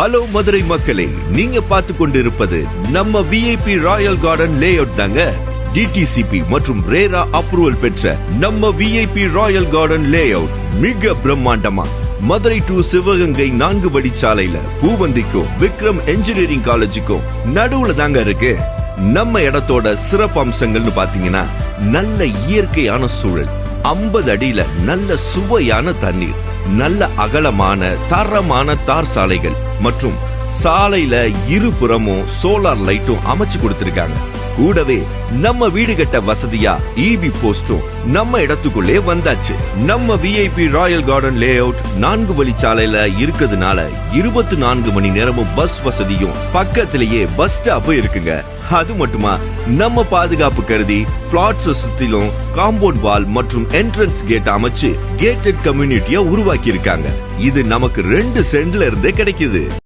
Hello Madurai மக்களே, நீங்க பார்த்து கொண்டிருப்பது நம்ம விஐபி ராயல் கார்டன் லேஅவுட் தாங்க. டிடிசிபி மற்றும் ரேரா அப்ரூவல் பெற்ற நம்ம விஐபி ராயல் கார்டன் லேஅவுட் மிக பிரம்மாண்டமா மதுரை டு சிவகங்கை 4 வழிச்சாலையில பூவந்திக்கும் விக்ரம் என்ஜினியரிங் காலேஜுக்கும் நடுவுல தாங்க இருக்கு. நம்ம இடத்தோட சிறப்பு அம்சங்கள்னு பாத்தீங்கன்னா, நல்ல இயற்கையான சூழல், 50 அடியில நல்ல சுவையான தண்ணீர், நல்ல அகலமான தரமான தார் சாலைகள் மற்றும் சாலையில இருபுறமும் சோலார் லைட்டும் அமைச்சு கொடுத்திருக்காங்க. கூடவே நம்ம வீடு கட்ட வசதியா இபி போஸ்டும் நம்ம இடத்துக்குள்ளே வந்தாச்சு. நம்ம விஐபி ராயல் கார்டன் லேஅவுட் 4 வழிச்சாலையில இருக்கிறதுனால 24 மணி நேரமும் பஸ் வசதியும் பக்கத்திலேயே பஸ் ஸ்டாப் இருக்குங்க. அது மட்டுமா, நம்ம பாதுகாப்பு கருதி பிளாட்ஸ் சுத்திலும் காம்பவுண்ட் வால் மற்றும் என்ட்ரன்ஸ் கேட் அமைச்சு கேட்டட் கம்யூனிட்டியா உருவாக்கி இருக்காங்க. இது நமக்கு 2 சென்ட்ல இருந்தே கிடைக்குது.